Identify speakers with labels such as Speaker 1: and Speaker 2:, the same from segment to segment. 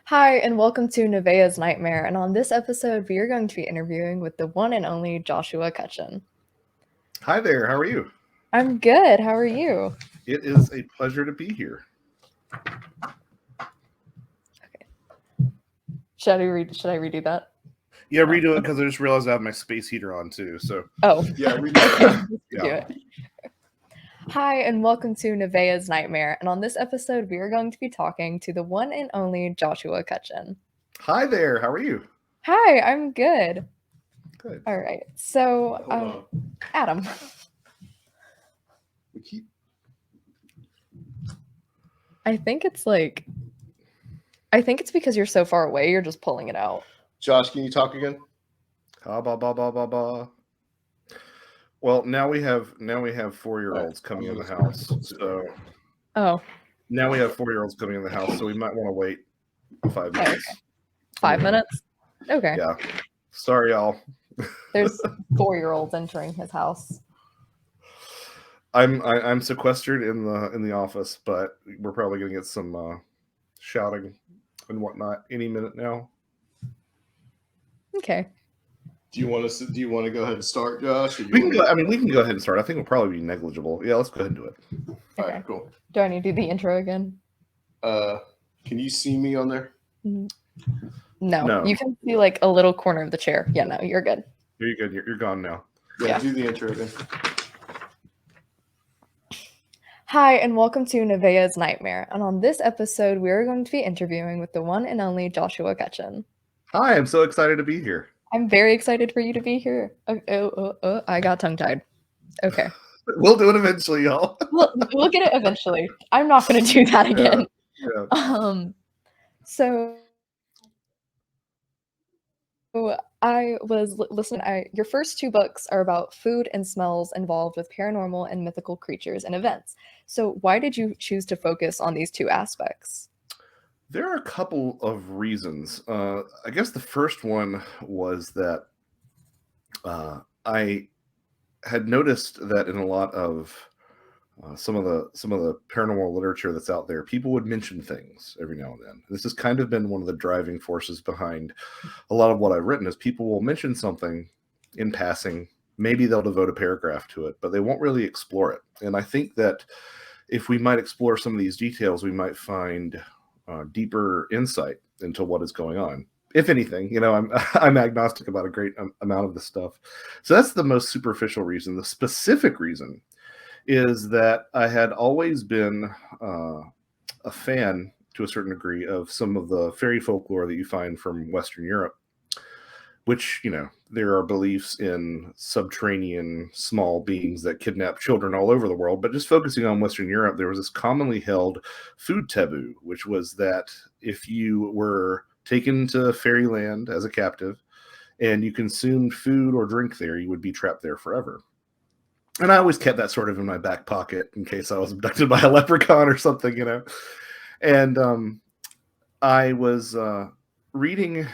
Speaker 1: Hi, and welcome to Nevaeh's Nightmare. And on this episode, we are going to be interviewing with the one and only Joshua Cutchin.
Speaker 2: Hi there, how are you?
Speaker 1: I'm good. How are you?
Speaker 2: It is a pleasure to be here.
Speaker 1: Should I redo that?
Speaker 2: Yeah, redo it because I just realized I have my space heater on too. So
Speaker 1: yeah, redo it. Do it. Hi, and welcome to Nevaeh's Nightmare. And on this episode, we are going to be talking to the one and only Joshua Cutchin.
Speaker 2: Hi there, how are you?
Speaker 1: Hi, I'm good.
Speaker 2: Good.
Speaker 1: All right. So, Adam. I think it's because you're so far away, you're just pulling it out.
Speaker 3: Josh, can you talk again?
Speaker 2: Well, now we have 4-year-olds coming in the house. So now we have 4-year-olds coming in the house, so we might want to wait 5 minutes.
Speaker 1: Okay. 5 minutes? Okay.
Speaker 2: Yeah. Sorry, y'all.
Speaker 1: There's 4-year-olds entering his house.
Speaker 2: I'm sequestered in the office, but we're probably gonna get some shouting and whatnot any minute now.
Speaker 1: Okay.
Speaker 3: Do you want to go ahead and start, Josh?
Speaker 2: We can go ahead and start. I think we'll probably be negligible. Yeah, let's go ahead and do it.
Speaker 3: All right, cool.
Speaker 1: Do I need to do the intro again?
Speaker 3: Can you see me on there?
Speaker 1: No. You can see like a little corner of the chair. Yeah, no, you're good.
Speaker 2: You're good. You're gone now.
Speaker 3: Yeah, do the intro again.
Speaker 1: Hi, and welcome to Nevaeh's Nightmare. And on this episode, we are going to be interviewing with the one and only Joshua Cutchin.
Speaker 2: Hi, I'm so excited to be here.
Speaker 1: I'm very excited for you to be here. I got tongue-tied. Okay.
Speaker 2: We'll do it eventually, y'all.
Speaker 1: We'll get it eventually. I'm not going to do that again.
Speaker 2: Yeah.
Speaker 1: So I was listening. Your first 2 books are about food and smells involved with paranormal and mythical creatures and events. So why did you choose to focus on these 2 aspects?
Speaker 2: There are a couple of reasons. I guess the first one was that I had noticed that in a lot of some of the paranormal literature that's out there, people would mention things every now and then. This has kind of been one of the driving forces behind a lot of what I've written, is people will mention something in passing. Maybe they'll devote a paragraph to it, but they won't really explore it. And I think that if we might explore some of these details, we might find deeper insight into what is going on. If anything, I'm agnostic about a great amount of this stuff. So that's the most superficial reason. The specific reason is that I had always been a fan, to a certain degree, of some of the fairy folklore that you find from Western Europe, which, there are beliefs in subterranean small beings that kidnap children all over the world. But just focusing on Western Europe, there was this commonly held food taboo, which was that if you were taken to fairyland as a captive and you consumed food or drink there, you would be trapped there forever. And I always kept that sort of in my back pocket in case I was abducted by a leprechaun or something, And I was reading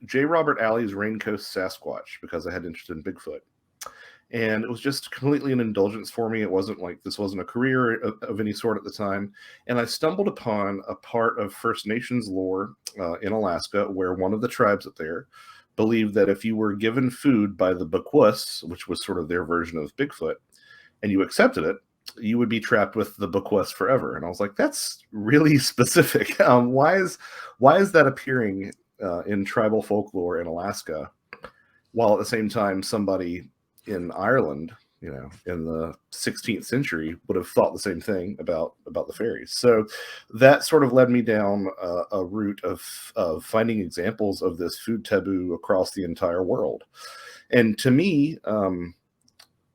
Speaker 2: J. Robert Alley's Raincoast Sasquatch because I had interest in Bigfoot. And it was just completely an indulgence for me. It wasn't like this wasn't a career of any sort at the time. And I stumbled upon a part of First Nations lore in Alaska where one of the tribes up there believed that if you were given food by the Bequus, which was sort of their version of Bigfoot, and you accepted it, you would be trapped with the Bequus forever. And I was like, that's really specific. Why is that appearing in tribal folklore in Alaska, while at the same time somebody in Ireland, in the 16th century would have thought the same thing about the fairies? So that sort of led me down a route of finding examples of this food taboo across the entire world. And to me,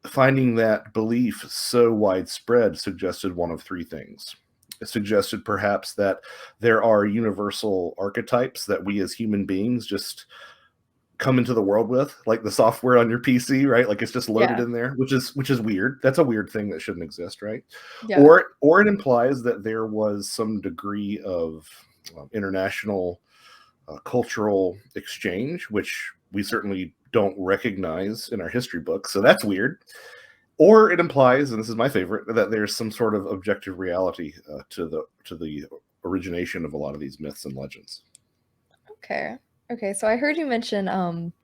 Speaker 2: finding that belief so widespread suggested one of 3 things. It suggested perhaps that there are universal archetypes that we as human beings just come into the world with, like the software on your PC, right? Like it's just loaded in there, which is weird. That's a weird thing that shouldn't exist, right? Yeah. Or it implies that there was some degree of international cultural exchange, which we certainly don't recognize in our history books. So that's weird. Or it implies, and this is my favorite, that there's some sort of objective reality to the origination of a lot of these myths and legends.
Speaker 1: Okay. Okay, so I heard you mention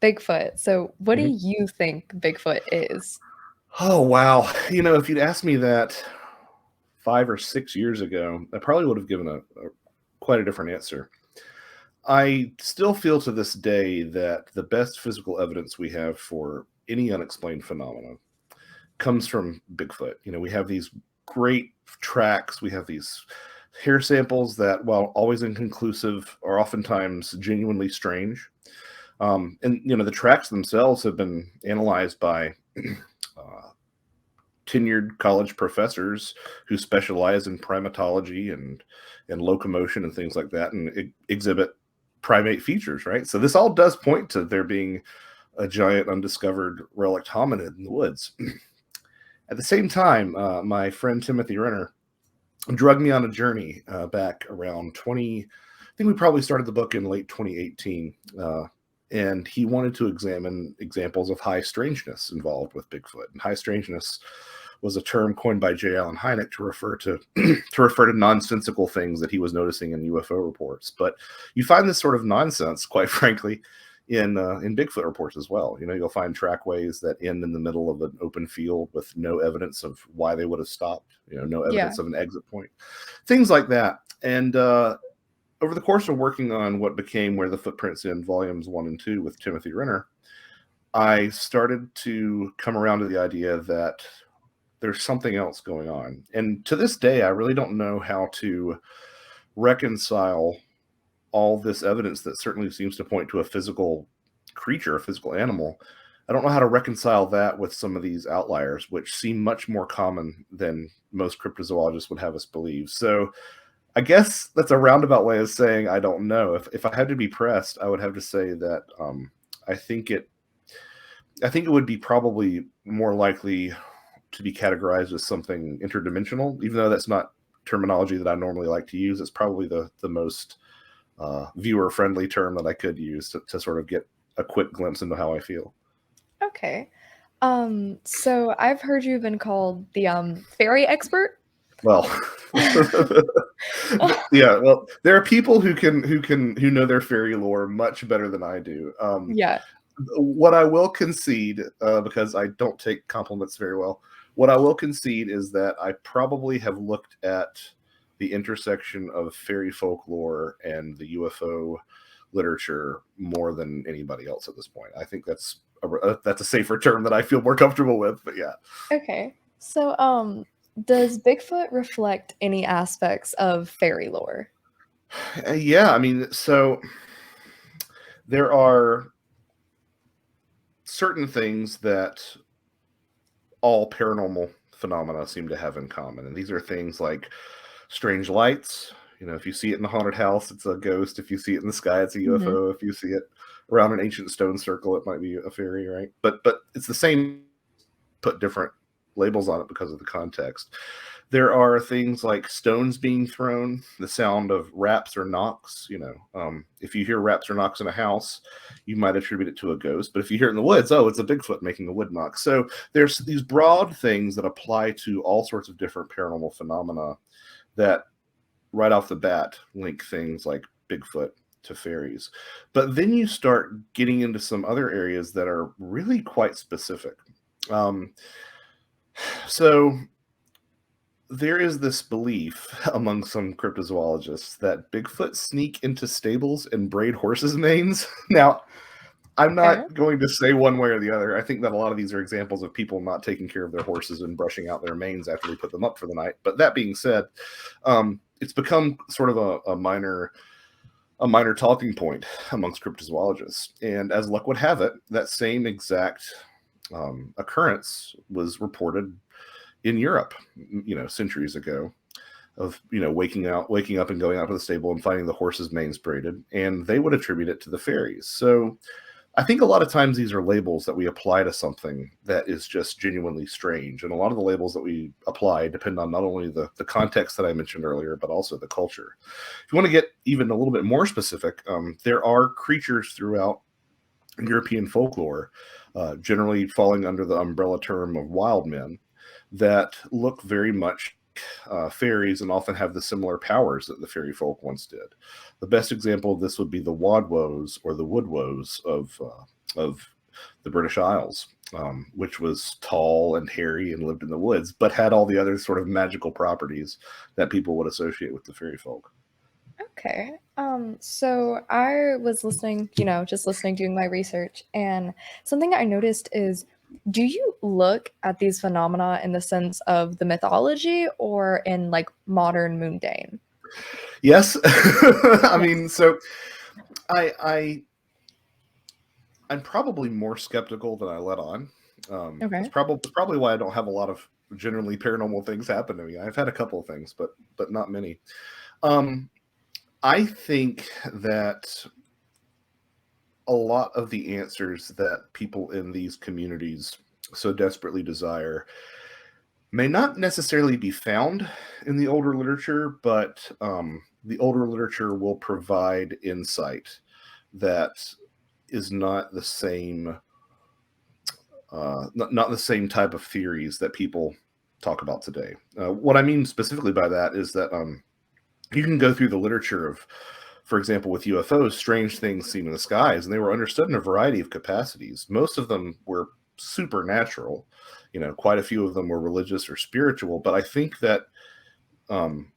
Speaker 1: Bigfoot. So what do
Speaker 2: Mhm.
Speaker 1: you think Bigfoot is?
Speaker 2: Oh, wow. If you'd asked me that 5 or 6 years ago, I probably would have given a quite a different answer. I still feel to this day that the best physical evidence we have for any unexplained phenomena comes from Bigfoot. We have these great tracks, we have these hair samples that, while always inconclusive, are oftentimes genuinely strange. And the tracks themselves have been analyzed by uh, tenured college professors who specialize in primatology and locomotion and things like that, and exhibit primate features, right? So this all does point to there being a giant undiscovered relict hominid in the woods. At the same time, my friend Timothy Renner drugged me on a journey back around 20. I think we probably started the book in late 2018. And he wanted to examine examples of high strangeness involved with Bigfoot. And high strangeness was a term coined by J. Allen Hynek to refer to to refer to nonsensical things that he was noticing in UFO reports. But you find this sort of nonsense, quite frankly, in Bigfoot reports as well. You'll find trackways that end in the middle of an open field with no evidence of why they would have stopped. No
Speaker 1: Yeah.
Speaker 2: evidence of an exit point, things like that. And over the course of working on what became Where the Footprints End, volumes 1 and 2 with Timothy Renner, I started to come around to the idea that there's something else going on. And to this day, I really don't know how to reconcile all this evidence that certainly seems to point to a physical creature, a physical animal. I don't know how to reconcile that with some of these outliers, which seem much more common than most cryptozoologists would have us believe. So I guess that's a roundabout way of saying I don't know. If I had to be pressed, I would have to say that I think it I think it would be probably more likely to be categorized as something interdimensional, even though that's not terminology that I normally like to use. It's probably the most viewer friendly term that I could use to sort of get a quick glimpse into how I feel.
Speaker 1: Okay. So I've heard you've been called the fairy expert.
Speaker 2: Well, yeah. Well, there are people who know their fairy lore much better than I do.
Speaker 1: Yeah.
Speaker 2: What I will concede, because I don't take compliments very well, what I will concede is that I probably have looked at the intersection of fairy folklore and the UFO literature more than anybody else at this point. I think that's a safer term that I feel more comfortable with. But yeah.
Speaker 1: Okay. So does Bigfoot reflect any aspects of fairy lore?
Speaker 2: Yeah, I mean, so there are certain things that all paranormal phenomena seem to have in common. And these are things like strange lights. If you see it in the haunted house, it's a ghost. If you see it in the sky, it's a
Speaker 1: Mhm.
Speaker 2: UFO. If you see it around an ancient stone circle, it might be a fairy, right? But it's the same, put different labels on it because of the context. There are things like stones being thrown, the sound of raps or knocks. If you hear raps or knocks in a house, you might attribute it to a ghost. But if you hear it in the woods, oh, it's a Bigfoot making a wood knock. So there's these broad things that apply to all sorts of different paranormal phenomena that right off the bat link things like Bigfoot to fairies. But then you start getting into some other areas that are really quite specific. Um, so there is this belief among some cryptozoologists that Bigfoot sneak into stables and braid horses' manes. Now, I'm
Speaker 1: Okay.
Speaker 2: not going to say one way or the other. I think that a lot of these are examples of people not taking care of their horses and brushing out their manes after they put them up for the night. But that being said, it's become sort of a minor talking point amongst cryptozoologists. And as luck would have it, that same exact occurrence was reported in Europe, centuries ago, of waking up and going out to the stable and finding the horse's manes braided, and they would attribute it to the fairies. So I think a lot of times these are labels that we apply to something that is just genuinely strange, and a lot of the labels that we apply depend on not only the context that I mentioned earlier, but also the culture. If you want to get even a little bit more specific, there are creatures throughout European folklore, generally falling under the umbrella term of wild men, that look very much fairies and often have the similar powers that the fairy folk once did. The best example of this would be the Wadwoes or the Woodwoes of the British Isles, which was tall and hairy and lived in the woods, but had all the other sort of magical properties that people would associate with the fairy folk.
Speaker 1: Okay. So I was listening, just listening, doing my research, and something I noticed is, do you look at these phenomena in the sense of the mythology or in like modern mundane?
Speaker 2: Yes. I
Speaker 1: Yes.
Speaker 2: mean, so I'm probably more skeptical than I let on. That's
Speaker 1: Okay.
Speaker 2: probably why I don't have a lot of generally paranormal things happen to me. I've had a couple of things, but not many. Um, I think that a lot of the answers that people in these communities so desperately desire may not necessarily be found in the older literature, but the older literature will provide insight that is not the same, not the same type of theories that people talk about today. What I mean specifically by that is that you can go through the literature of, for example, with UFOs, strange things seen in the skies, and they were understood in a variety of capacities. Most of them were supernatural. Quite a few of them were religious or spiritual, but I think that um,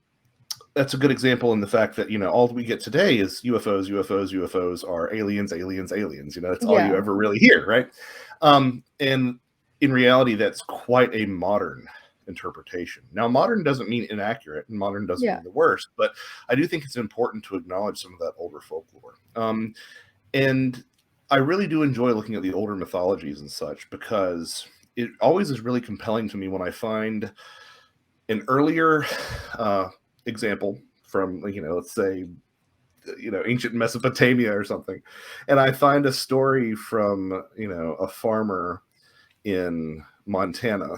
Speaker 2: that's a good example in the fact that, all we get today is UFOs, UFOs, UFOs are aliens, aliens, aliens. That's all you
Speaker 1: Yeah.
Speaker 2: ever really hear, right? And in reality, that's quite a modern interpretation. Now, modern doesn't mean inaccurate, and modern doesn't
Speaker 1: Yeah.
Speaker 2: mean the worst, but I do think it's important to acknowledge some of that older folklore. And I really do enjoy looking at the older mythologies and such, because it always is really compelling to me when I find an earlier example from, let's say, ancient Mesopotamia or something, and I find a story from, a farmer in Montana,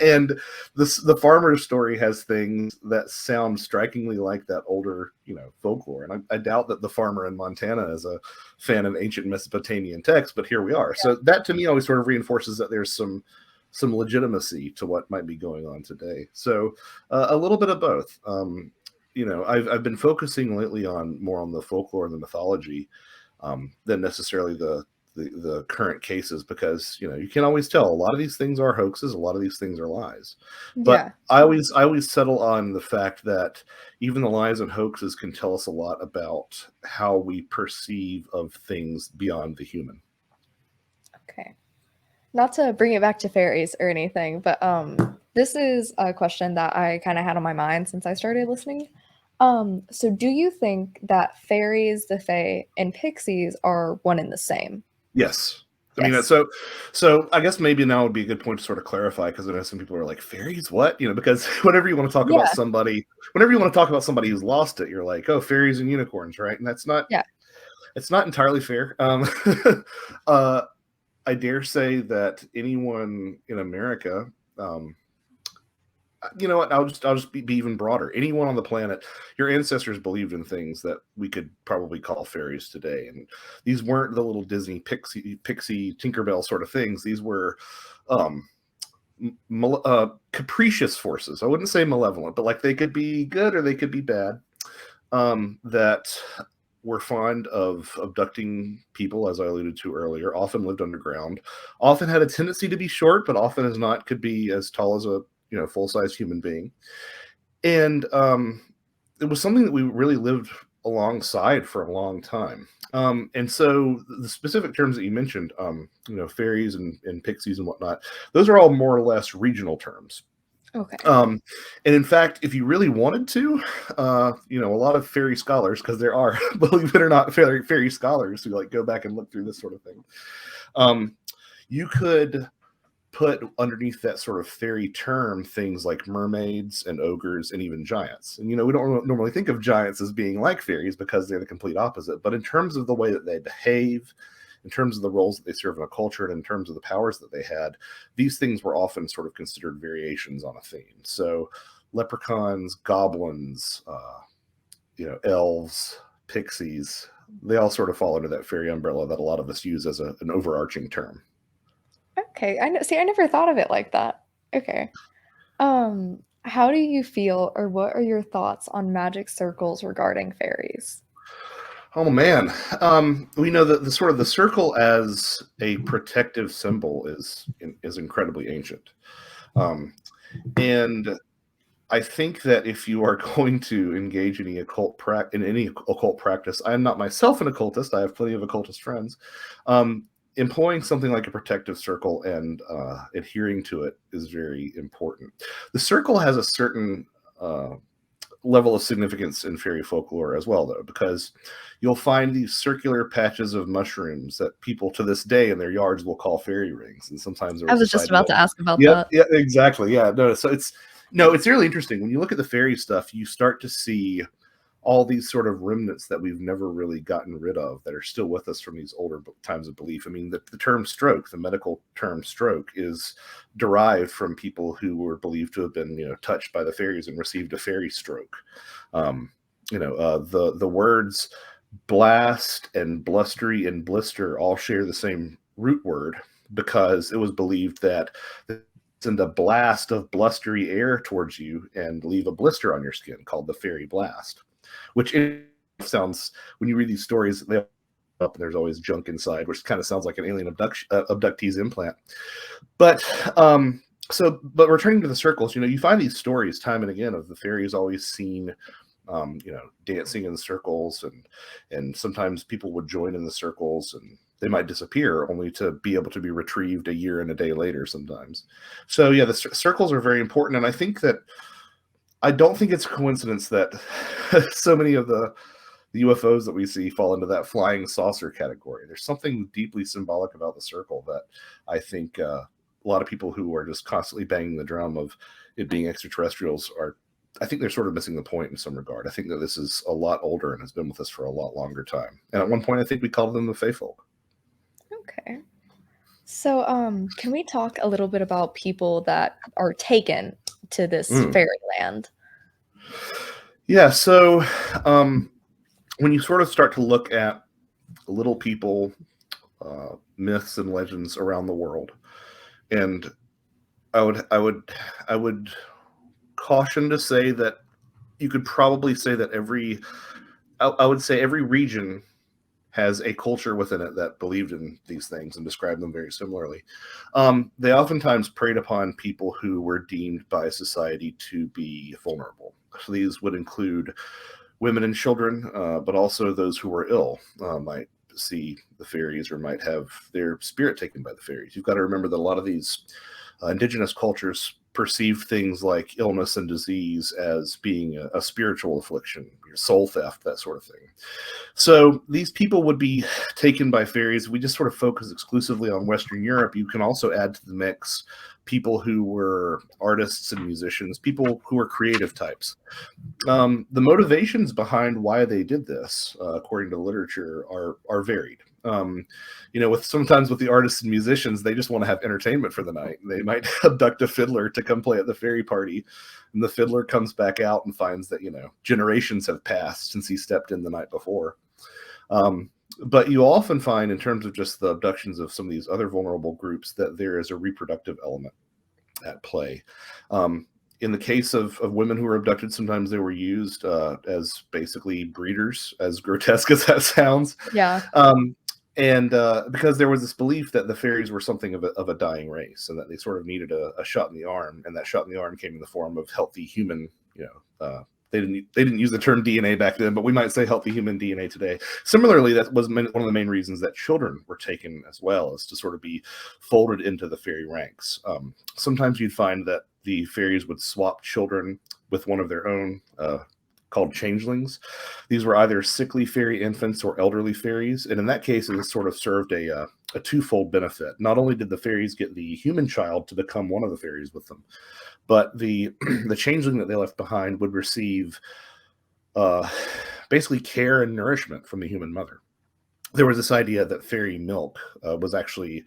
Speaker 2: and the farmer's story has things that sound strikingly like that older, folklore. And I doubt that the farmer in Montana is a fan of ancient Mesopotamian texts, but here we are. So that to me always sort of reinforces that there's some legitimacy to what might be going on today. So a little bit of both. I've been focusing lately more on the folklore and the mythology than necessarily the current cases, because you can't always tell. A lot of these things are hoaxes, a lot of these things are lies. But
Speaker 1: Yeah.
Speaker 2: I always settle on the fact that even the lies and hoaxes can tell us a lot about how we perceive of things beyond the human.
Speaker 1: Okay. Not to bring it back to fairies or anything, but this is a question that I kind of had on my mind since I started listening. So do you think that fairies, the fae, and pixies are one and the same?
Speaker 2: Yes. I mean,
Speaker 1: Yes.
Speaker 2: so I guess maybe now would be a good point to sort of clarify, because I know some people are like, fairies, what? Because whenever you want to talk about
Speaker 1: Yeah.
Speaker 2: somebody, who's lost it, you're like, oh, fairies and unicorns, right? And that's not,
Speaker 1: Yeah.
Speaker 2: it's not entirely fair. I dare say that anyone in America, um, you know what? I'll just be even broader. Anyone on the planet, your ancestors believed in things that we could probably call fairies today, and these weren't the little Disney pixie Tinkerbell sort of things. These were um, capricious forces. I wouldn't say malevolent, but like they could be good or they could be bad. That were fond of abducting people, as I alluded to earlier. Often lived underground. Often had a tendency to be short, but often as not could be as tall as a full-size human being. And it was something that we really lived alongside for a long time. And so the specific terms that you mentioned, fairies and pixies and whatnot, those are all more or less regional terms.
Speaker 1: Okay.
Speaker 2: And in fact, if you really wanted to, a lot of fairy scholars, because there are, believe it or not, fairy scholars who like go back and look through this sort of thing. You could put underneath that sort of fairy term things like mermaids and ogres and even giants. And we don't normally think of giants as being like fairies because they're the complete opposite. But in terms of the way that they behave, in terms of the roles that they serve in a culture, and in terms of the powers that they had, these things were often sort of considered variations on a theme. So leprechauns, goblins, elves, pixies, they all sort of fall under that fairy umbrella that a lot of us use as an overarching term.
Speaker 1: Okay. I know. See, I never thought of it like that. Okay. Um, How do you feel, or what are your thoughts on magic circles regarding fairies?
Speaker 2: Oh man, we know that the sort of the circle as a protective symbol is incredibly ancient, um, and I think that if you are going to engage in any occult practice, I am not myself an occultist. I have plenty of occultist friends. Employing something like a protective circle and adhering to it is very important. The circle has a certain level of significance in fairy folklore as well, though, because you'll find these circular patches of mushrooms that people to this day in their yards will call fairy rings, and sometimes there
Speaker 1: I
Speaker 2: was
Speaker 1: was
Speaker 2: this
Speaker 1: just
Speaker 2: idea.
Speaker 1: about to ask about
Speaker 2: Yep,
Speaker 1: that.
Speaker 2: yeah, exactly. Yeah, no, so it's really interesting when you look at the fairy stuff. You start to see all these sort of remnants that we've never really gotten rid of that are still with us from these older times of belief. I mean, the term stroke, the medical term stroke, is derived from people who were believed to have been, touched by the fairies and received a fairy stroke. Um, the words blast and blustery and blister all share the same root word because it was believed that send a blast of blustery air towards you and leave a blister on your skin called the fairy blast, which sounds, when you read these stories, they up and there's always junk inside, which kind of sounds like an alien abductee's implant. But but returning to the circles, you find these stories time and again of the fairies always seen, dancing in circles, and sometimes people would join in the circles and they might disappear only to be able to be retrieved a year and a day later sometimes. So yeah, the circles are very important, and I don't think it's a coincidence that so many of the UFOs that we see fall into that flying saucer category. There's something deeply symbolic about the circle that I think a lot of people who are just constantly banging the drum of it being extraterrestrials are. I think they're sort of missing the point in some regard. I think that this is a lot older and has been with us for a lot longer time. And at one point, I think we called them the Fae Folk.
Speaker 1: Okay. So, can we talk a little bit about people that are taken to this
Speaker 2: Mm.
Speaker 1: fairyland?
Speaker 2: Yeah. So, when you sort of start to look at little people, myths and legends around the world, and I would caution to say that you could probably say that I would say every region has a culture within it that believed in these things and described them very similarly. They oftentimes preyed upon people who were deemed by society to be vulnerable. So these would include women and children, but also those who were ill might see the fairies or might have their spirit taken by the fairies. You've got to remember that a lot of these indigenous cultures perceive things like illness and disease as being a spiritual affliction, soul theft, that sort of thing. So these people would be taken by fairies. We just sort of focus exclusively on Western Europe. You can also add to the mix people who were artists and musicians, people who were creative types. The motivations behind why they did this, according to literature, are varied. Sometimes with the artists and musicians, they just want to have entertainment for the night. They might abduct a fiddler to come play at the fairy party, and the fiddler comes back out and finds that generations have passed since he stepped in the night before. But you often find, in terms of just the abductions of some of these other vulnerable groups, that there is a reproductive element at play. In the case of women who were abducted, sometimes they were used as basically breeders, as grotesque as that sounds.
Speaker 1: Yeah.
Speaker 2: And because there was this belief that the fairies were something of a dying race, and that they sort of needed a shot in the arm, and that shot in the arm came in the form of healthy human. They didn't use the term DNA back then, but we might say healthy human DNA today. Similarly, that was one of the main reasons that children were taken as well, as to sort of be folded into the fairy ranks. Sometimes you'd find that the fairies would swap children with one of their own, called changelings. These were either sickly fairy infants or elderly fairies, and in that case, it sort of served a twofold benefit. Not only did the fairies get the human child to become one of the fairies with them, but the the changeling that they left behind would receive basically care and nourishment from the human mother. There was this idea that fairy milk was actually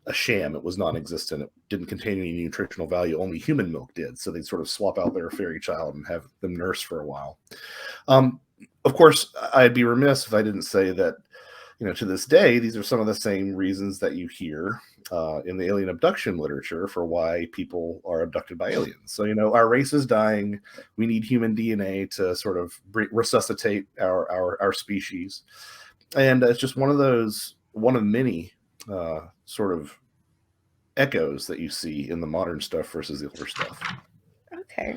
Speaker 2: a sham. It was non-existent. It didn't contain any nutritional value. Only human milk did. So they'd sort of swap out their fairy child and have them nurse for a while. Of course, I'd be remiss if I didn't say that To this day, these are some of the same reasons that you hear in the alien abduction literature for why people are abducted by aliens. So, our race is dying. We need human DNA to sort of resuscitate our species. And it's just one of many sort of echoes that you see in the modern stuff versus the older stuff.
Speaker 1: Okay.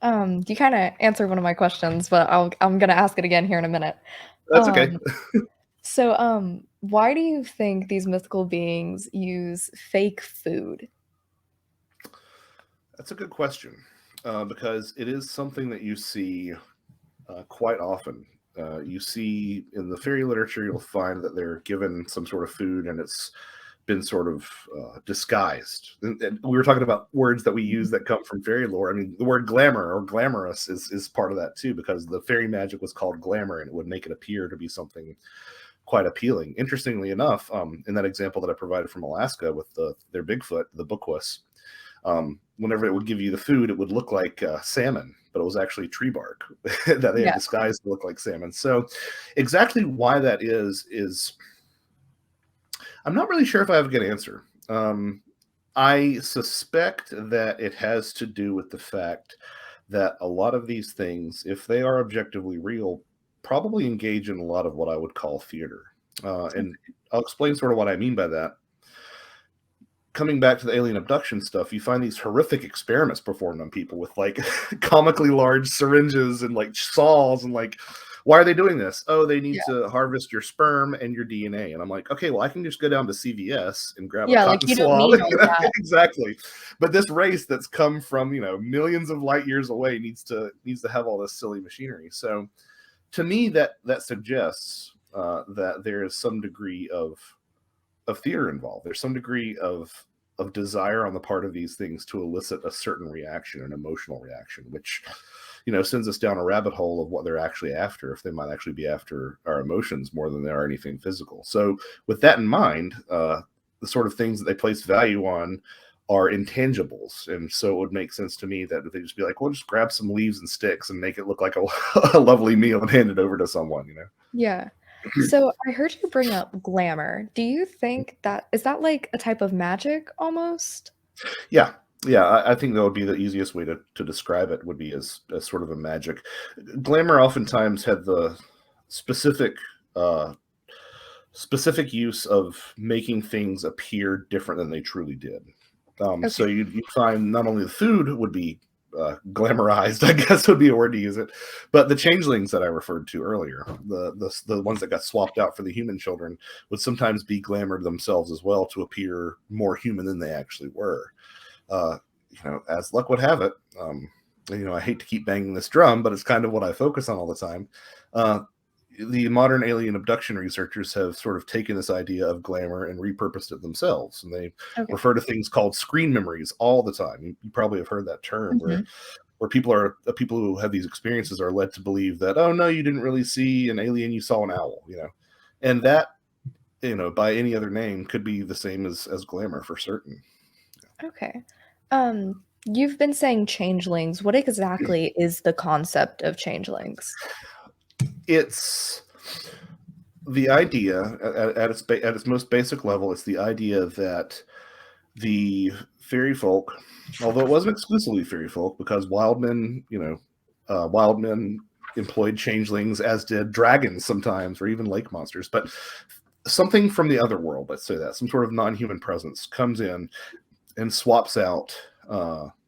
Speaker 1: You kind of answered one of my questions, but I'm gonna ask it again here in a minute.
Speaker 2: That's okay.
Speaker 1: So, why do you think these mythical beings use fake food?
Speaker 2: That's a good question, because it is something that you see quite often. You see in the fairy literature, you'll find that they're given some sort of food and it's been sort of disguised. And we were talking about words that we use that come from fairy lore. I mean, the word glamour or glamorous is part of that too, because the fairy magic was called glamour and it would make it appear to be something quite appealing. Interestingly enough, in that example that I provided from Alaska with their Bigfoot, the bookwus, whenever it would give you the food, it would look like salmon, but it was actually tree bark that they had
Speaker 1: Yeah.
Speaker 2: disguised to look like salmon. So exactly why that is I'm not really sure if I have a good answer. I suspect that it has to do with the fact that a lot of these things, if they are objectively real, probably engage in a lot of what I would call theater. And I'll explain sort of what I mean by that. Coming back to the alien abduction stuff, you find these horrific experiments performed on people with like comically large syringes and like saws and like, why are they doing this? Oh, they need
Speaker 1: Yeah.
Speaker 2: to harvest your sperm and your DNA. And I'm like, okay, well, I can just go down to CVS and grab a
Speaker 1: Yeah, like,
Speaker 2: cotton
Speaker 1: you don't
Speaker 2: swab.
Speaker 1: need all that.
Speaker 2: Exactly. But this race that's come from, millions of light years away needs to have all this silly machinery. So to me, that suggests that there is some degree of theater involved. There's some degree of desire on the part of these things to elicit a certain reaction, an emotional reaction, which sends us down a rabbit hole of what they're actually after, if they might actually be after our emotions more than they are anything physical. So with that in mind, the sort of things that they place value on are intangibles, and so it would make sense to me that they just be like, well, just grab some leaves and sticks and make it look like a lovely meal and hand it over to someone.
Speaker 1: Yeah. So I heard you bring up glamour. Do you think that is that like a type of magic almost?
Speaker 2: Yeah, yeah. I think that would be the easiest way to describe it, would be as sort of a magic. Glamour oftentimes had the specific uh, specific use of making things appear different than they truly did. So
Speaker 1: Okay.
Speaker 2: you'd find not only the food would be glamorized, I guess would be a word to use it, but the changelings that I referred to earlier, the ones that got swapped out for the human children, would sometimes be glamored themselves as well to appear more human than they actually were. Uh, as luck would have it, I hate to keep banging this drum, but it's kind of what I focus on all the time. The modern alien abduction researchers have sort of taken this idea of glamour and repurposed it themselves. And they
Speaker 1: Okay.
Speaker 2: refer to things called screen memories all the time. You probably have heard that term
Speaker 1: Mhm.
Speaker 2: where people who have these experiences are led to believe that, oh no, you didn't really see an alien, you saw an owl, and that, by any other name could be the same as glamour for certain.
Speaker 1: Okay. You've been saying changelings. What exactly is the concept of changelings?
Speaker 2: It's the idea at its most basic level. It's the idea that the fairy folk, although it wasn't exclusively fairy folk, because wild men employed changelings, as did dragons sometimes, or even lake monsters. But something from the other world, let's say that, some sort of non-human presence comes in and swaps out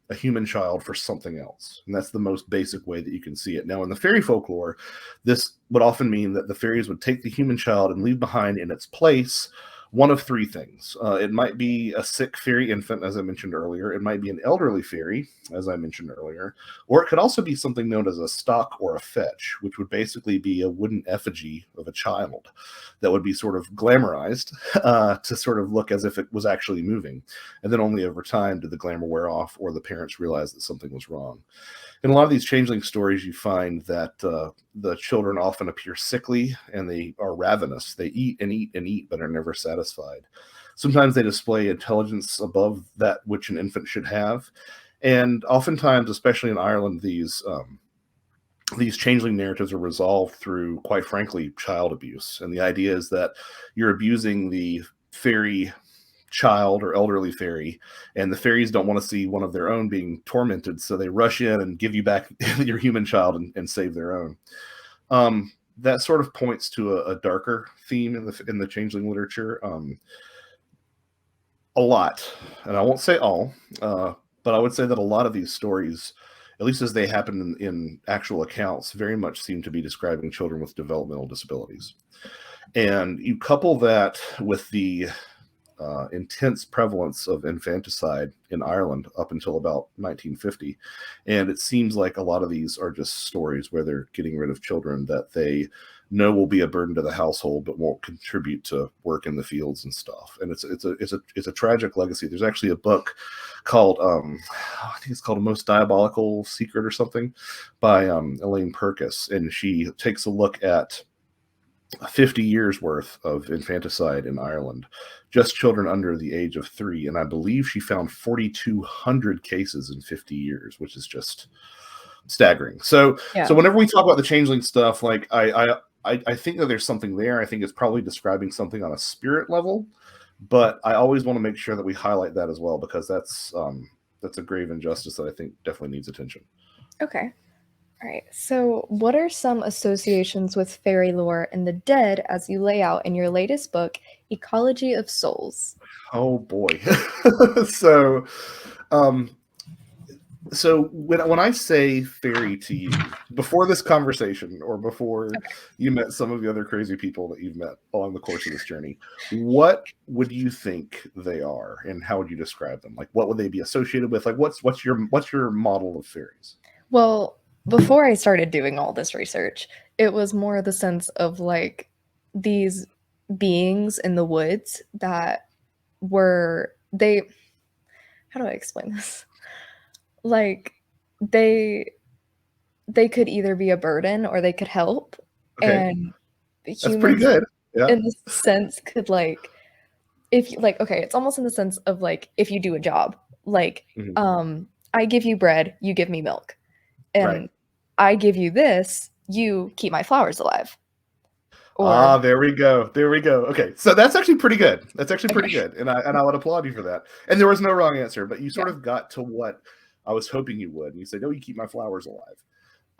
Speaker 2: a human child for something else. And that's the most basic way that you can see it. Now, in the fairy folklore, this would often mean that the fairies would take the human child and leave behind in its place one of three things. It might be a sick fairy infant, as I mentioned earlier. It might be an elderly fairy, as I mentioned earlier. Or it could also be something known as a stock or a fetch, which would basically be a wooden effigy of a child that would be sort of glamorized to sort of look as if it was actually moving. And then only over time did the glamour wear off, or the parents realized that something was wrong. In a lot of these changeling stories, you find that the children often appear sickly and they are ravenous. They eat and eat and eat, but are never satisfied. Sometimes they display intelligence above that which an infant should have. And oftentimes, especially in Ireland, these changeling narratives are resolved through, quite frankly, child abuse. And the idea is that you're abusing the fairy child or elderly fairy, and the fairies don't want to see one of their own being tormented, so they rush in and give you back your human child and save their own. That sort of points to a darker theme in the changeling literature. A lot, and I won't say all, but I would say that a lot of these stories, at least as they happen in actual accounts, very much seem to be describing children with developmental disabilities. And you couple that with the intense prevalence of infanticide in Ireland up until about 1950. And it seems like a lot of these are just stories where they're getting rid of children that they know will be a burden to the household, but won't contribute to work in the fields and stuff. And it's a tragic legacy. There's actually a book called I think it's called A Most Diabolical Secret or something by Elaine Purkis, and she takes a look at 50 years worth of infanticide in Ireland, just children under the age of 3. And I believe she found 4,200 cases in 50 years, which is just staggering. So whenever we talk about the changeling stuff, like I think that there's something there. I think it's probably describing something on a spirit level, but I always want to make sure that we highlight that as well, because that's a grave injustice that I think definitely needs attention.
Speaker 1: Okay. All right. So, what are some associations with fairy lore and the dead as you lay out in your latest book, Ecology of Souls?
Speaker 2: Oh boy. So, when I say fairy to you, before this conversation or before you met some of the other crazy people that you've met along the course of this journey, what would you think they are, and how would you describe them? Like, what would they be associated with? Like, what's your model of fairies?
Speaker 1: Well, before I started doing all this research, it was more the sense of like these beings in the woods that were how do I explain this? Like they could either be a burden or they could help.
Speaker 2: Okay.
Speaker 1: And
Speaker 2: That's pretty
Speaker 1: humans
Speaker 2: good. Yeah.
Speaker 1: in this sense could like, if you like, okay, it's almost in the sense of like if you do a job, like I give you bread, you give me milk. And
Speaker 2: Right.
Speaker 1: I give you this, you keep my flowers alive. Or
Speaker 2: there we go. There we go. Okay. So that's actually pretty good. That's actually pretty good. And I would applaud you for that. And there was no wrong answer, but you sort of got to what I was hoping you would. And you said, "No, you keep my flowers alive."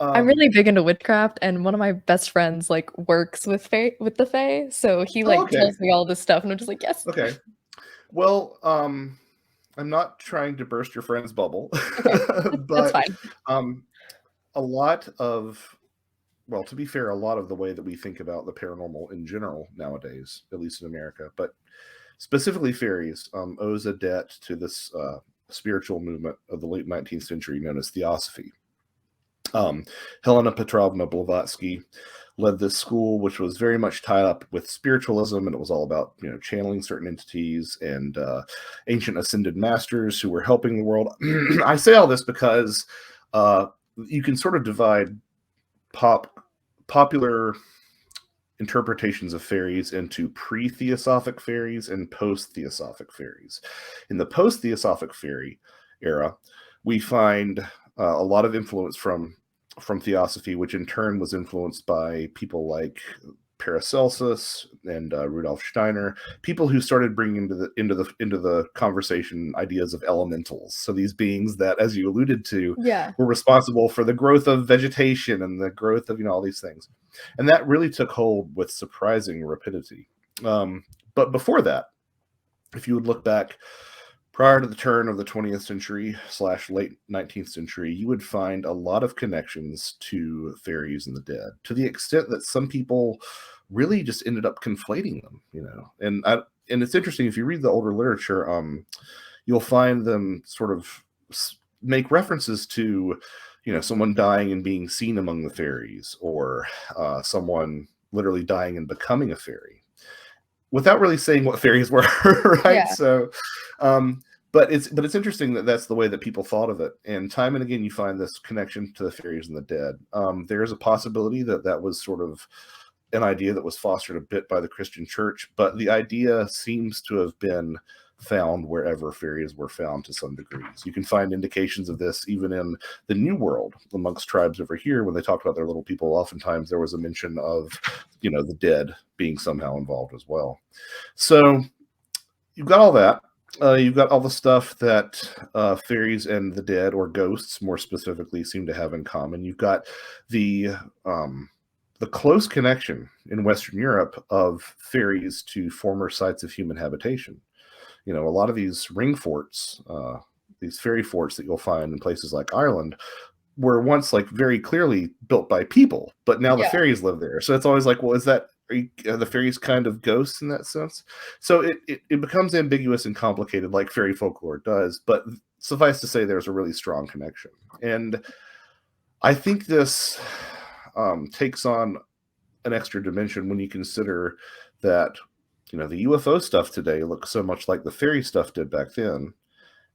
Speaker 1: I'm really big into witchcraft, and one of my best friends like works with the Fae, so he like tells me all this stuff, and I'm just like, yes.
Speaker 2: Okay. Well, I'm not trying to burst your friend's bubble,
Speaker 1: That's
Speaker 2: but
Speaker 1: fine.
Speaker 2: A lot of, well, to be fair, a lot of the way that we think about the paranormal in general nowadays, at least in America, but specifically fairies, owes a debt to this spiritual movement of the late 19th century known as Theosophy. Helena Petrovna Blavatsky led this school, which was very much tied up with spiritualism, and it was all about channeling certain entities and ancient ascended masters who were helping the world. I say all this because you can sort of divide popular interpretations of fairies into pre-theosophic fairies and post-theosophic fairies. In the post-theosophic fairy era, we find a lot of influence from Theosophy, which in turn was influenced by people like Paracelsus and Rudolf Steiner, people who started bringing into the conversation ideas of elementals. So these beings that, as you alluded to, were responsible for the growth of vegetation and the growth of all these things, and that really took hold with surprising rapidity. But before that, if you would look back prior to the turn of the 20th century / late 19th century, you would find a lot of connections to fairies and the dead, to the extent that some people really just ended up conflating them, And it's interesting, if you read the older literature, you'll find them sort of make references to, someone dying and being seen among the fairies, or someone literally dying and becoming a fairy, without really saying what fairies were, right? So, but it's interesting that that's the way that people thought of it, and time and again you find this connection to the fairies and the dead. There is a possibility that was sort of an idea that was fostered a bit by the Christian church, but the idea seems to have been found wherever fairies were found to some degrees. You can find indications of this even in the New World amongst tribes over here. When they talked about their little people, oftentimes there was a mention of, the dead being somehow involved as well. So you've got all that. You've got all the stuff that fairies and the dead, or ghosts more specifically, seem to have in common. You've got the close connection in Western Europe of fairies to former sites of human habitation. A lot of these ring forts, these fairy forts that you'll find in places like Ireland, were once like very clearly built by people, but now the
Speaker 1: Yeah.
Speaker 2: fairies live there. So it's always like, well, are the fairies kind of ghosts in that sense? So it becomes ambiguous and complicated, like fairy folklore does. But suffice to say, there's a really strong connection, and I think this takes on an extra dimension when you consider that the UFO stuff today looks so much like the fairy stuff did back then.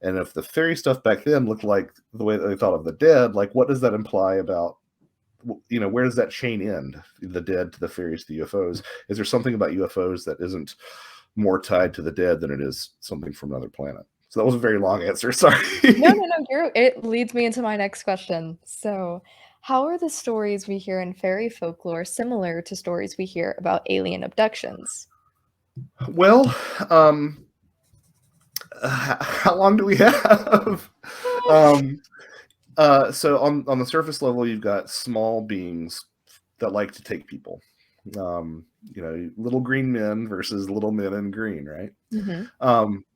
Speaker 2: And if the fairy stuff back then looked like the way that they thought of the dead, like what does that imply about, where does that chain end? The dead to the fairies to the UFOs? Is there something about UFOs that isn't more tied to the dead than it is something from another planet? So that was a very long answer. Sorry.
Speaker 1: No, it leads me into my next question. So, how are the stories we hear in fairy folklore similar to stories we hear about alien abductions?
Speaker 2: Well, how long do we have? So on the surface level, you've got small beings that like to take people. Little green men versus little men in green, right?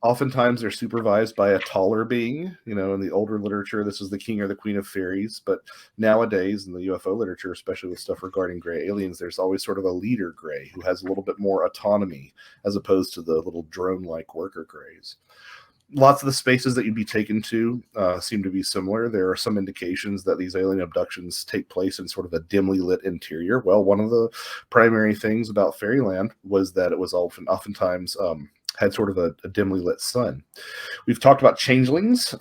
Speaker 2: Oftentimes they're supervised by a taller being. In the older literature, this is the king or the queen of fairies. But nowadays, in the UFO literature, especially with stuff regarding gray aliens, there's always sort of a leader gray who has a little bit more autonomy as opposed to the little drone-like worker grays. Lots of the spaces that you'd be taken to seem to be similar. There are some indications that these alien abductions take place in sort of a dimly lit interior. Well, one of the primary things about Fairyland was that it was oftentimes had sort of a dimly lit sun. We've talked about changelings.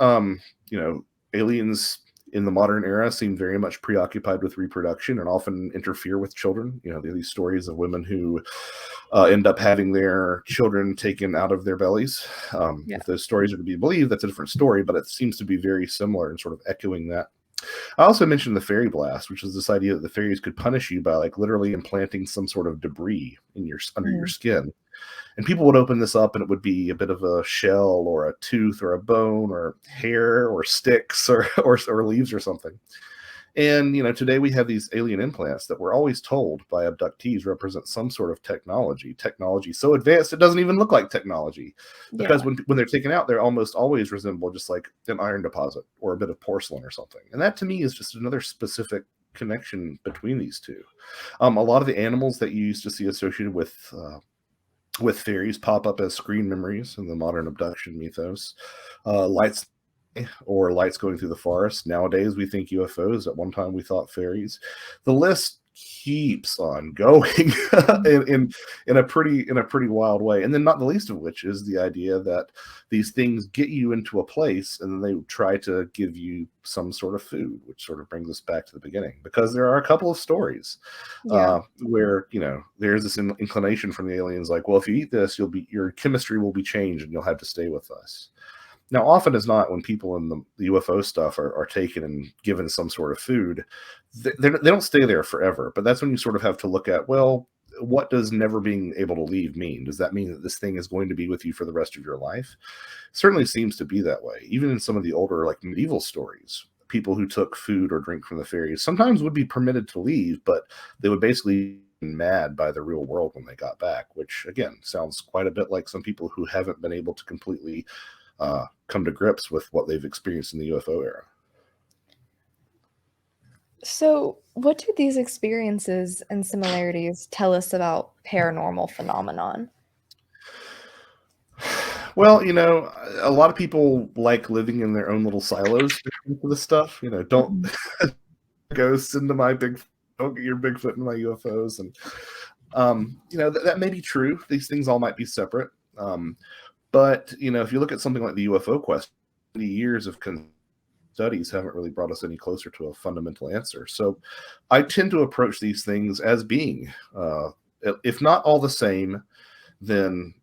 Speaker 2: Aliens in the modern era seem very much preoccupied with reproduction and often interfere with children. There are these stories of women who end up having their children taken out of their bellies. If those stories are to be believed, that's a different story, but it seems to be very similar and sort of echoing that. I also mentioned the fairy blast, which is this idea that the fairies could punish you by like literally implanting some sort of debris in under your skin. And people would open this up and it would be a bit of a shell or a tooth or a bone or hair or sticks or leaves or something. And, today we have these alien implants that we're always told by abductees represent some sort of technology so advanced it doesn't even look like technology. Because when they're taken out, they almost always resemble just like an iron deposit or a bit of porcelain or something. And that to me is just another specific connection between these two. A lot of the animals that you used to see associated with fairies pop up as screen memories in the modern abduction mythos. Lights going through the forest. Nowadays, we think UFOs. At one time, we thought fairies. The list keeps on going in a pretty wild way. And then, not the least of which is the idea that these things get you into a place, and then they try to give you some sort of food, which sort of brings us back to the beginning. Because there are a couple of stories where there's this inclination from the aliens, like, well, if you eat this, your chemistry will be changed, and you'll have to stay with us. Now, often as not, when people in the UFO stuff are taken and given some sort of food, they don't stay there forever. But that's when you sort of have to look at, well, what does never being able to leave mean? Does that mean that this thing is going to be with you for the rest of your life? Certainly seems to be that way. Even in some of the older, like medieval stories, people who took food or drink from the fairies sometimes would be permitted to leave, but they would basically be mad by the real world when they got back, which, again, sounds quite a bit like some people who haven't been able to completely come to grips with what they've experienced in the UFO era.
Speaker 1: So, what do these experiences and similarities tell us about paranormal phenomenon?
Speaker 2: Well, a lot of people like living in their own little silos for this stuff. Don't ghosts into don't get your Bigfoot into my UFOs. And, that may be true. These things all might be separate. But, if you look at something like the UFO question, 20 years of studies haven't really brought us any closer to a fundamental answer. So I tend to approach these things as being, if not all the same, then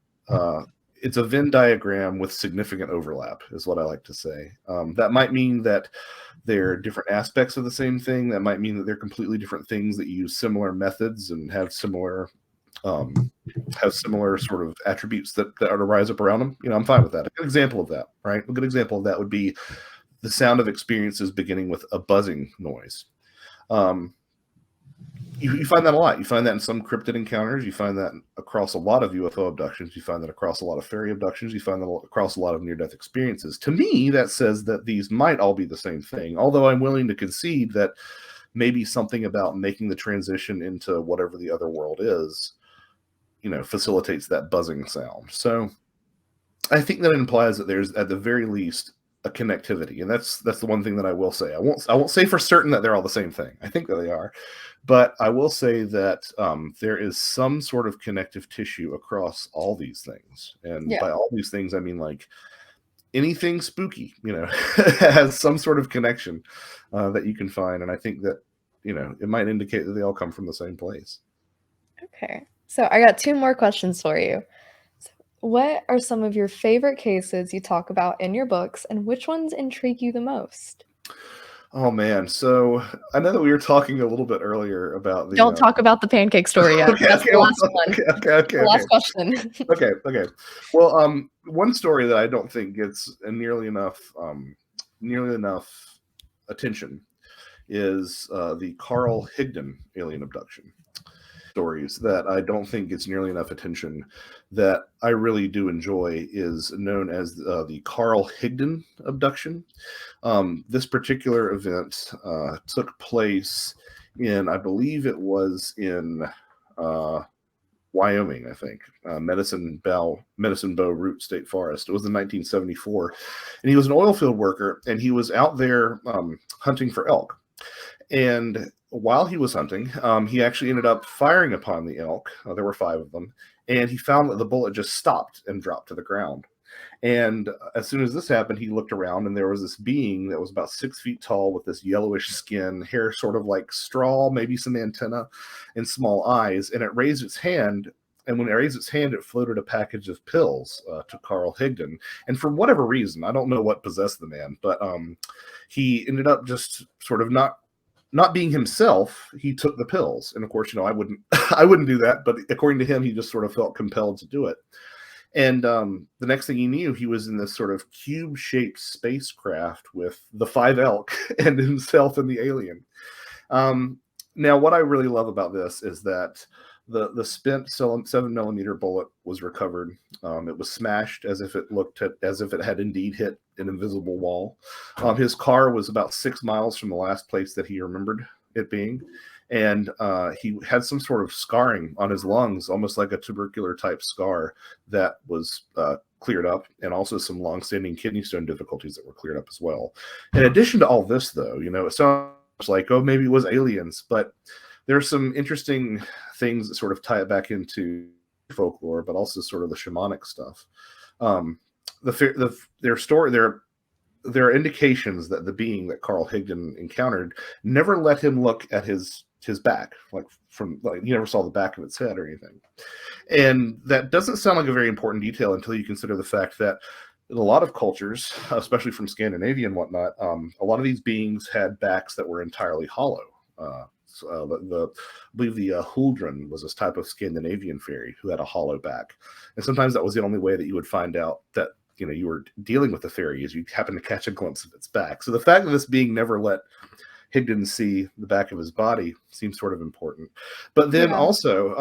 Speaker 2: it's a Venn diagram with significant overlap, is what I like to say. That might mean that they're different aspects of the same thing. That might mean that they're completely different things that use similar methods and have similar sort of attributes that rise up around them. I'm fine with that. A good example of that, right? A good example of that would be the sound of experiences beginning with a buzzing noise. You find that a lot. You find that in some cryptid encounters. You find that across a lot of UFO abductions. You find that across a lot of fairy abductions. You find that across a lot of near-death experiences. To me, that says that these might all be the same thing, although I'm willing to concede that maybe something about making the transition into whatever the other world is, facilitates that buzzing sound. So I think that implies that there's, at the very least, a connectivity, and that's the one thing that I will say. I won't say for certain that they're all the same thing. I think that they are, but I will say that there is some sort of connective tissue across all these things, and by all these things I mean like anything spooky, has some sort of connection that you can find, and I think that it might indicate that they all come from the same place.
Speaker 1: Okay, so I got 2 more questions for you. What are some of your favorite cases you talk about in your books, and which ones intrigue you the most?
Speaker 2: Oh man, so I know that we were talking a little bit earlier about the.
Speaker 1: Don't talk about the pancake story yet.
Speaker 2: Okay,
Speaker 1: That's the last one.
Speaker 2: Okay.
Speaker 1: Last question.
Speaker 2: Okay. Well, one story that I don't think gets nearly enough attention is the Carl Higdon alien abduction. Stories that I don't think gets nearly enough attention that I really do enjoy is known as the Carl Higdon abduction. This particular event took place in, I believe it was in Wyoming, I think, Medicine Bow Root State Forest. It was in 1974, and he was an oil field worker, and he was out there hunting for elk. And while he was hunting, he actually ended up firing upon the elk. There were 5 of them, and he found that the bullet just stopped and dropped to the ground. And as soon as this happened, he looked around, and there was this being that was about 6 feet tall with this yellowish skin, hair sort of like straw, maybe some antenna, and small eyes. And it raised its hand, and when it raised its hand, it floated a package of pills to Carl Higdon. And for whatever reason, I don't know what possessed the man, but he ended up just sort of not being himself. He took the pills, and of course, I wouldn't I wouldn't do that, but according to him, he just sort of felt compelled to do it. And the next thing he knew, he was in this sort of cube-shaped spacecraft with the 5 elk and himself and the alien. Now, what I really love about this is that the spent 7mm bullet was recovered. It was smashed as if it had indeed hit an invisible wall. His car was about 6 miles from the last place that he remembered it being. And he had some sort of scarring on his lungs, almost like a tubercular type scar that was cleared up, and also some long-standing kidney stone difficulties that were cleared up as well. In addition to all this, though, it sounds like, oh, maybe it was aliens, but there's some interesting things that sort of tie it back into folklore, but also sort of the shamanic stuff. There are indications that the being that Carl Higdon encountered never let him look at his back, like you never saw the back of its head or anything. And that doesn't sound like a very important detail until you consider the fact that in a lot of cultures, especially from Scandinavia and whatnot, a lot of these beings had backs that were entirely hollow. I believe the Huldrun was this type of Scandinavian fairy who had a hollow back. And sometimes that was the only way that you would find out that you were dealing with the fairy, is you happen to catch a glimpse of its back. So the fact that this being never let Higdon see the back of his body seems sort of important. But then also,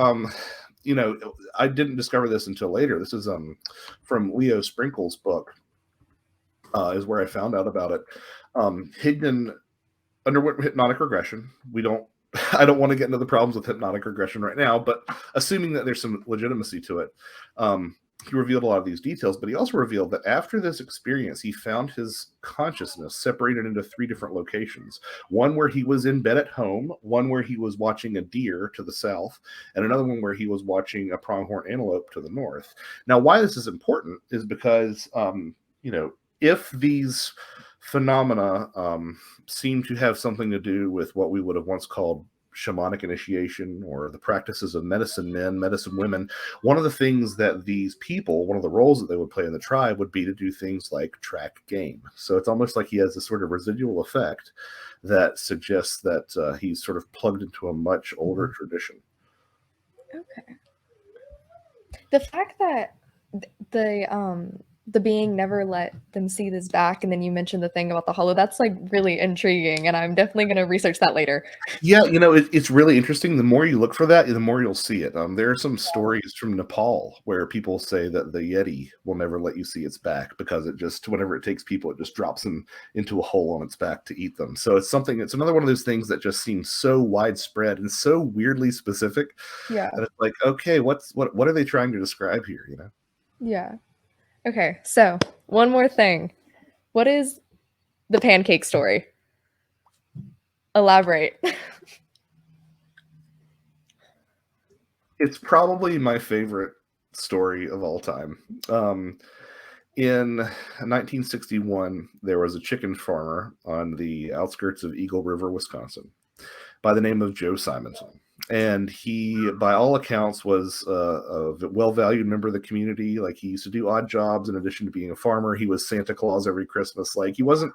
Speaker 2: I didn't discover this until later. This is from Leo Sprinkle's book, is where I found out about it. Higdon underwent hypnotic regression. I don't want to get into the problems with hypnotic regression right now, but assuming that there's some legitimacy to it, he revealed a lot of these details, but he also revealed that after this experience, he found his consciousness separated into 3 different locations. One where he was in bed at home, one where he was watching a deer to the south, and another one where he was watching a pronghorn antelope to the north. Now, why this is important is because, if these phenomena seem to have something to do with what we would have once called shamanic initiation or the practices of medicine men, medicine women. One of the things that these people, one of the roles that they would play in the tribe would be to do things like track game. So it's almost like he has this sort of residual effect that suggests that he's sort of plugged into a much older tradition.
Speaker 1: Okay. The fact that the being never let them see this back, and then you mentioned the thing about the hollow, that's like really intriguing, and I'm definitely going to research that later.
Speaker 2: Yeah, it's really interesting. The more you look for that, the more you'll see it. There are some stories from Nepal where people say that the Yeti will never let you see its back because it just, whenever it takes people, it just drops them into a hole on its back to eat them. So it's another one of those things that just seems so widespread and so weirdly specific.
Speaker 1: Yeah.
Speaker 2: And it's like, okay, what are they trying to describe here,
Speaker 1: Yeah. Okay, so one more thing. What is the pancake story? Elaborate.
Speaker 2: It's probably my favorite story of all time. In 1961, there was a chicken farmer on the outskirts of Eagle River, Wisconsin, by the name of Joe Simonson. And he, by all accounts, was a well-valued member of the community. Like, he used to do odd jobs in addition to being a farmer. He was Santa Claus every Christmas. Like, he wasn't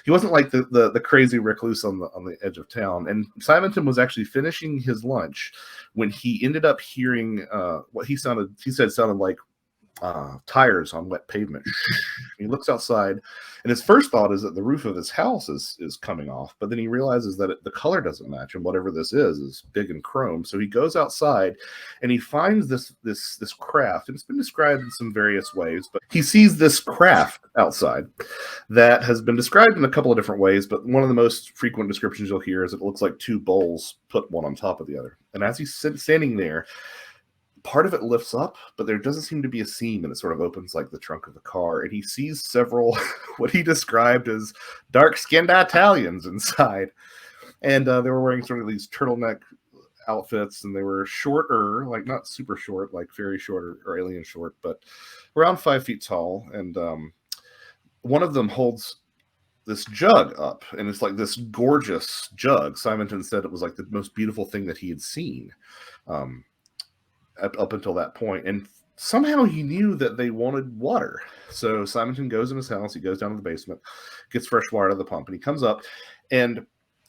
Speaker 2: like the crazy recluse on the edge of town. And Simonson was actually finishing his lunch when he ended up hearing what he said sounded like tires on wet pavement. He looks outside, and his first thought is that the roof of his house is coming off, but then he realizes that the color doesn't match, and whatever this is big and chrome. So he goes outside, and he finds this craft, and it's been described in some various ways, but he sees this craft outside that has been described in a couple of different ways, but one of the most frequent descriptions you'll hear is it looks like two bowls put one on top of the other. And as he's standing there, part of it lifts up, but there doesn't seem to be a seam, and it sort of opens like the trunk of the car, and he sees several what he described as dark-skinned Italians inside, and they were wearing sort of these turtleneck outfits, and they were shorter, like not super short, like very short or alien short, but around 5 feet tall, and one of them holds this jug up, and it's like this gorgeous jug. Simonton said it was like the most beautiful thing that he had seen. Up until that point, and somehow he knew that they wanted water. So Simonton goes in his house, he goes down to the basement, gets fresh water out of the pump, and he comes up, and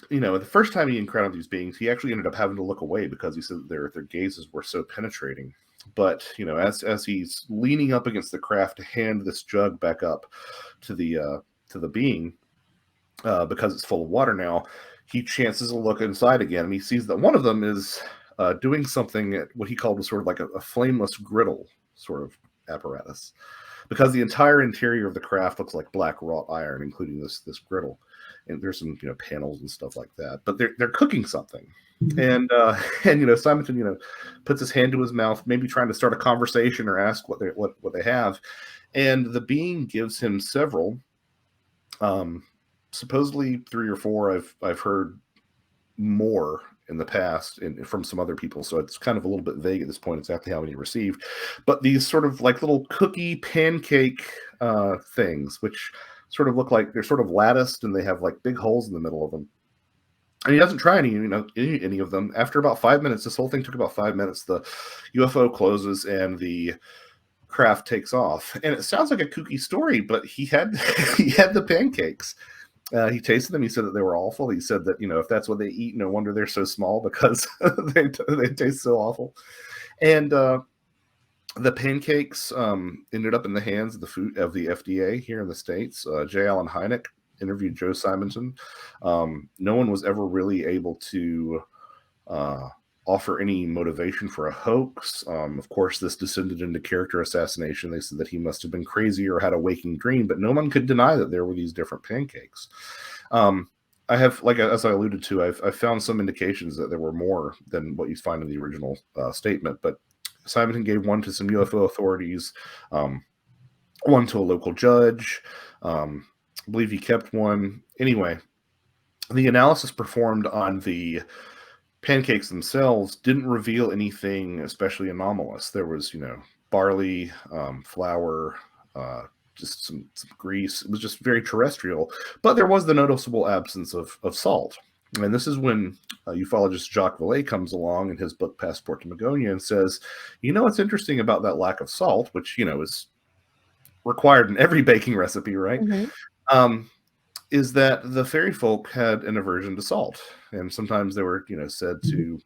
Speaker 2: the first time he encountered these beings, he actually ended up having to look away because he said that their gazes were so penetrating. But as he's leaning up against the craft to hand this jug back up to the being, because it's full of water now, he chances a look inside again, and he sees that one of them is doing something at what he called was sort of like a flameless griddle sort of apparatus, because the entire interior of the craft looks like black wrought iron, including this griddle, and there's some panels and stuff like that. But they're cooking something, and Simonton puts his hand to his mouth, maybe trying to start a conversation or ask what they have, and the being gives him several, supposedly 3 or 4. I've heard more in the past and from some other people, so it's kind of a little bit vague at this point exactly how many he received, but these sort of like little cookie pancake things, which sort of look like they're sort of latticed, and they have like big holes in the middle of them, and he doesn't try any of them. After about 5 minutes, this whole thing took about 5 minutes, the UFO closes and the craft takes off, and it sounds like a kooky story, but he had he had the pancakes. He tasted them. He said that they were awful. He said that, if that's what they eat, no wonder they're so small, because they taste so awful. And the pancakes ended up in the hands of the FDA here in the States. J. Allen Hynek interviewed Joe Simonton. No one was ever really able to offer any motivation for a hoax. Of course, this descended into character assassination. They said that he must have been crazy or had a waking dream, but no one could deny that there were these different pancakes. I have, like, as I alluded to, I've found some indications that there were more than what you find in the original statement, but Simonton gave one to some UFO authorities, one to a local judge. I believe he kept one. Anyway, the analysis performed on the pancakes themselves didn't reveal anything especially anomalous. There was, barley, flour, just some grease. It was just very terrestrial, but there was the noticeable absence of salt. And this is when ufologist Jacques Vallée comes along in his book Passport to Magonia and says, what's interesting about that lack of salt, which, is required in every baking recipe, right? Is that the fairy folk had an aversion to salt. And sometimes they were, said to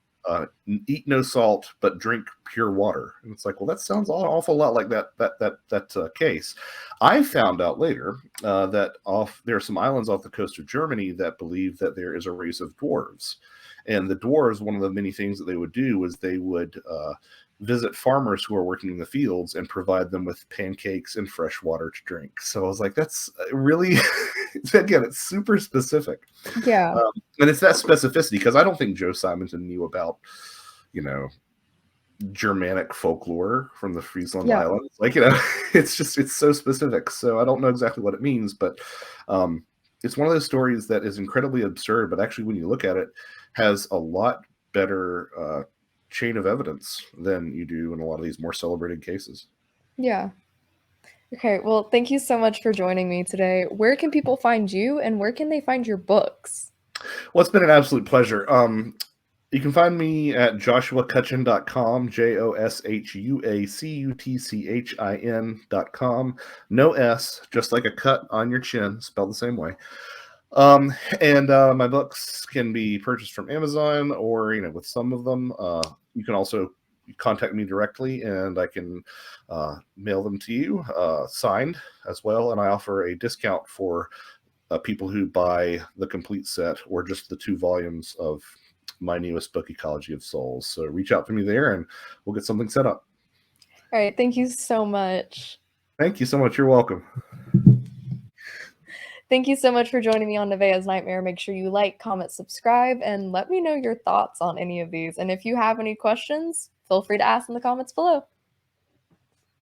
Speaker 2: eat no salt, but drink pure water. And it's like, well, that sounds an awful lot like that case. I found out later that there are some islands off the coast of Germany that believe that there is a race of dwarves. And the dwarves, one of the many things that they would do is they would visit farmers who are working in the fields and provide them with pancakes and fresh water to drink. So I was like, that's really, again, it's super specific.
Speaker 1: Yeah.
Speaker 2: And it's that specificity, because I don't think Joe Simonton knew about, Germanic folklore from the Friesland Islands. Like, it's so specific. So I don't know exactly what it means, but it's one of those stories that is incredibly absurd, but actually when you look at it, has a lot better chain of evidence than you do in a lot of these more celebrated cases.
Speaker 1: Yeah. Okay, well, thank you so much for joining me today. Where can people find you, and where can they find your books?
Speaker 2: Well, it's been an absolute pleasure. You can find me at joshuacutchin.com, JOSHUACUTCHIN.com. No S, just like a cut on your chin, spelled the same way. And my books can be purchased from Amazon, or with some of them you can also contact me directly and I can mail them to you signed as well, and I offer a discount for people who buy the complete set or just the 2 volumes of my newest book, Ecology of Souls. So reach out to me there and we'll get something set up.
Speaker 1: All right, thank you so much.
Speaker 2: Thank you so much. You're welcome.
Speaker 1: Thank you so much for joining me on Nevaeh's Nightmare. Make sure you like, comment, subscribe, and let me know your thoughts on any of these. And if you have any questions, feel free to ask in the comments below.